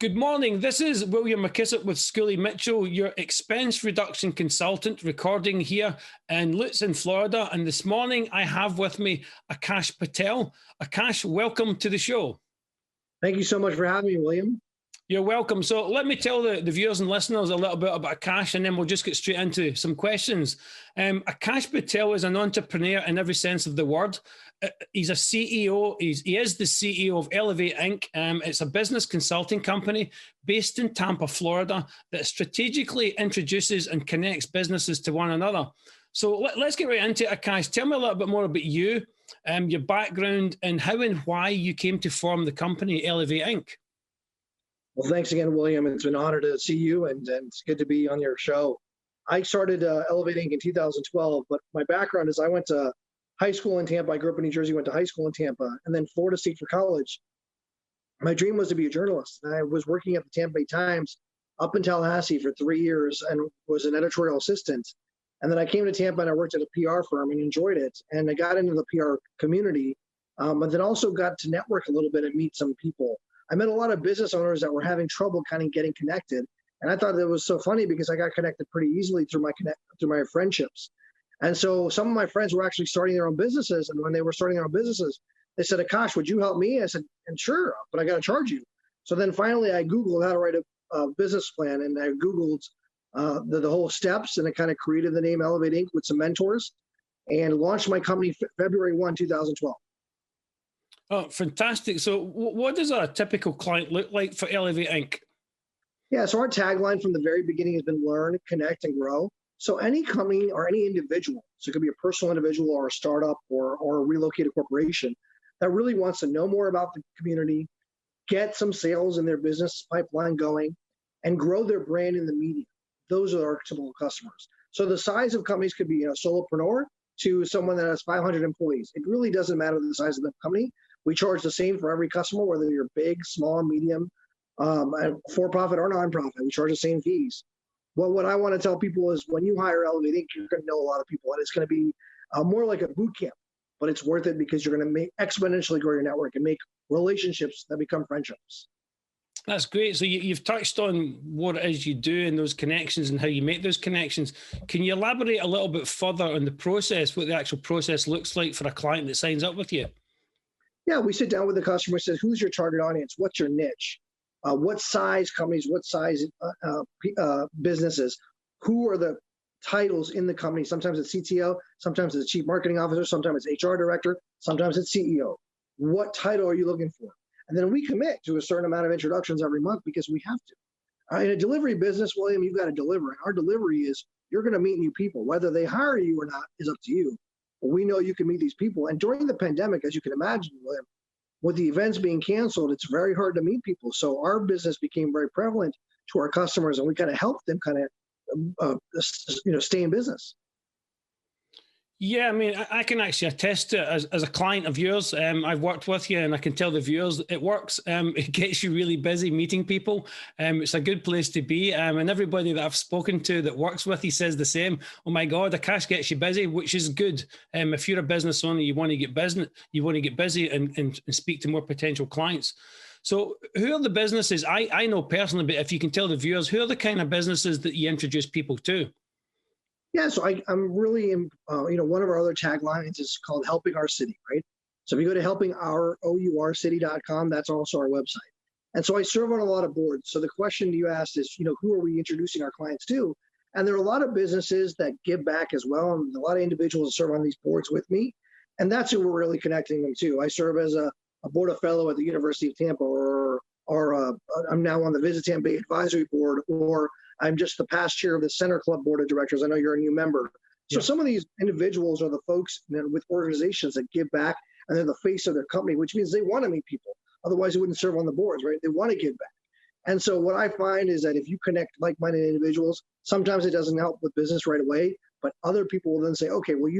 Good morning. This is William McKissock with Schooley Mitchell, your expense reduction consultant, recording here in Lutz in Florida. And this morning I have with me Aakash Patel. Aakash, welcome to the show. Thank you so much for having me, William. You're welcome. So let me tell the viewers and listeners a little bit about Aakash, and then we'll just get straight into some questions. Aakash Patel is an entrepreneur in every sense of the word. He's a CEO. He is the CEO of Elevate Inc. It's a business consulting company based in Tampa, Florida, that strategically introduces and connects businesses to one another. So let's get right into it, Aakash. Tell me a little bit more about you, your background, and how and why you came to form the company Elevate Inc. Well, thanks again, William. It's an honor to see you, and it's good to be on your show. I started Elevate Inc. in 2012, but my background is I went to high school in Tampa. I grew up in New Jersey, went to high school in Tampa, and then Florida State for college. My dream was to be a journalist. I was working at the Tampa Bay Times up in Tallahassee for 3 years and was an editorial assistant. And then I came to Tampa and I worked at a PR firm and enjoyed it. And I got into the PR community, but then also got to network a little bit and meet some people. I met a lot of business owners that were having trouble kind of getting connected. And I thought that was so funny because I got connected pretty easily through my friendships. And so some of my friends were actually starting their own businesses. And when they were starting their own businesses, they said, Aakash, would you help me? I said, and sure, but I got to charge you. So then finally I Googled how to write a business plan, and I Googled the whole steps, and it kind of created the name Elevate Inc. with some mentors and launched my company February 1, 2012. Oh, fantastic. So what does a typical client look like for Elevate Inc.? Yeah, so our tagline from the very beginning has been learn, connect, and grow. So any company or any individual, so it could be a personal individual or a startup or a relocated corporation that really wants to know more about the community, get some sales in their business pipeline going, and grow their brand in the media. Those are our typical customers. So the size of companies could be a solopreneur to someone that has 500 employees. It really doesn't matter the size of the company. We charge the same for every customer, whether you're big, small, medium, for-profit or nonprofit. We charge the same fees. Well, what I want to tell people is when you hire Elevate Inc., you're going to know a lot of people, and it's going to be more like a boot camp, but it's worth it because you're going to exponentially grow your network and make relationships that become friendships. That's great. So you've touched on what it is you do and those connections and how you make those connections. Can you elaborate a little bit further on the process, what the actual process looks like for a client that signs up with you? Yeah, we sit down with the customer and says, who's your target audience? What's your niche? What size companies, what size businesses? Who are the titles in the company? Sometimes it's CTO, sometimes it's Chief Marketing Officer, sometimes it's HR Director, sometimes it's CEO. What title are you looking for? And then we commit to a certain amount of introductions every month because we have to. In a delivery business, William, you've got to deliver. And our delivery is you're going to meet new people. Whether they hire you or not is up to you. But we know you can meet these people. And during the pandemic, as you can imagine, William, with the events being canceled, it's very hard to meet people. So our business became very prevalent to our customers, and we kind of helped them kind of, stay in business. Yeah, I mean, I can actually attest to it as a client of yours. I've worked with you, and I can tell the viewers it works. It gets you really busy meeting people. It's a good place to be. And everybody that I've spoken to that works with you says the same. Oh my God, Aakash gets you busy, which is good. If you're a business owner, you want to get busy and speak to more potential clients. So who are the businesses? I know personally, but if you can tell the viewers, who are the kind of businesses that you introduce people to? Yeah, so I'm really, one of our other taglines is called Helping Our City, right? So if you go to helpingourcity.com, that's also our website. And so I serve on a lot of boards. So the question you asked is, who are we introducing our clients to? And there are a lot of businesses that give back as well. And a lot of individuals serve on these boards with me. And that's who we're really connecting them to. I serve as a board of fellow at the University of Tampa, or I'm now on the Visit Tampa Bay Advisory Board, or I'm just the past chair of the Center Club Board of Directors. I know you're a new member. So some of these individuals are the folks with organizations that give back, and they're the face of their company, which means they want to meet people. Otherwise, they wouldn't serve on the boards, right? They want to give back. And so what I find is that if you connect like-minded individuals, sometimes it doesn't help with business right away, but other people will then say, okay, well,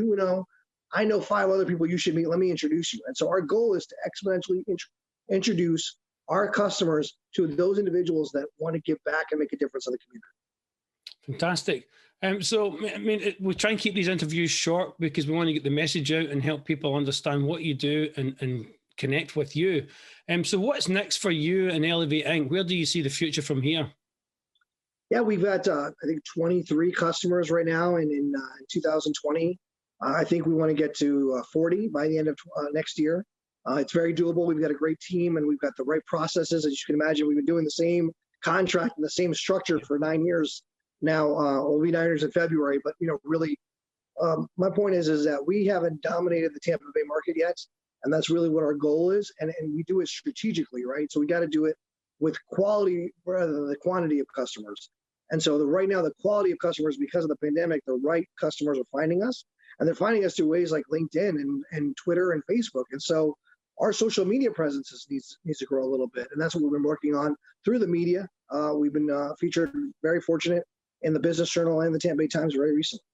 I know 5 other people you should meet. Let me introduce you. And so our goal is to exponentially introduce our customers to those individuals that want to give back and make a difference in the community. Fantastic. So, I mean, we try and keep these interviews short because we want to get the message out and help people understand what you do and connect with you. So what's next for you and Elevate Inc.? Where do you see the future from here? Yeah, we've got, I think, 23 customers right now in 2020. I think we want to get to 40 by the end of next year. It's very doable. We've got a great team and we've got the right processes. As you can imagine, we've been doing the same contract and the same structure for 9 years now. It'll be 9 years in February, but really, my point is that we haven't dominated the Tampa Bay market yet, and that's really what our goal is. And we do it strategically, right? So we got to do it with quality rather than the quantity of customers. And so right now, the quality of customers, because of the pandemic, the right customers are finding us, and they're finding us through ways like LinkedIn and Twitter and Facebook. And so our social media presence needs to grow a little bit, and that's what we've been working on through the media. We've been featured, very fortunate, in the Business Journal and the Tampa Bay Times very recently.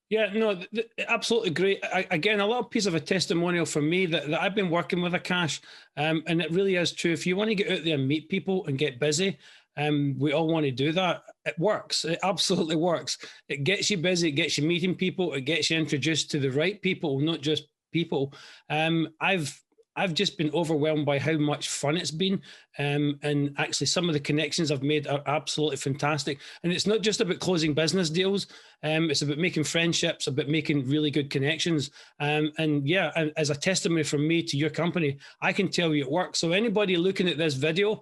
Yeah, no, absolutely great. Again, a little piece of a testimonial for me that I've been working with Aakash, and it really is true. If you want to get out there and meet people and get busy, we all want to do that. It works. It absolutely works. It gets you busy. It gets you meeting people. It gets you introduced to the right people, not just people. I've just been overwhelmed by how much fun it's been. And actually some of the connections I've made are absolutely fantastic. And it's not just about closing business deals. It's about making friendships, about making really good connections. And yeah, as a testimony from me to your company, I can tell you it works. So anybody looking at this video,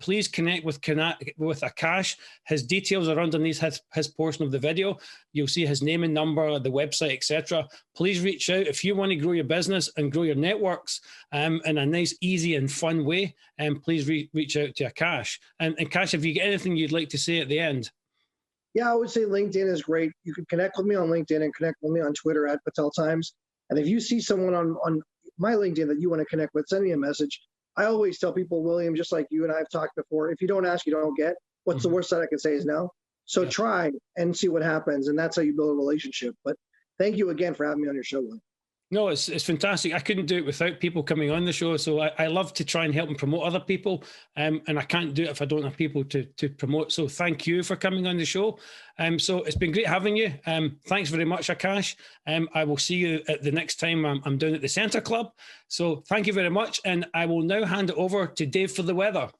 please connect with Aakash. His details are underneath his portion of the video. You'll see his name and number, the website, etc. Please reach out if you want to grow your business and grow your networks in a nice, easy and fun way. And please reach out to Aakash. And Aakash, have you got anything you'd like to say at the end? Yeah, I would say LinkedIn is great. You can connect with me on LinkedIn and connect with me on Twitter at Patel Times. And if you see someone on my LinkedIn that you want to connect with, send me a message. I always tell people, William, just like you and I have talked before, if you don't ask, you don't get. What's the worst that I can say is no. So try and see what happens. And that's how you build a relationship. But thank you again for having me on your show, William. No, it's fantastic. I couldn't do it without people coming on the show. So I love to try and help and promote other people. And I can't do it if I don't have people to promote. So thank you for coming on the show. So it's been great having you. Thanks very much, Aakash. I will see you at the next time I'm down at the Centre Club. So thank you very much. And I will now hand it over to Dave for the weather.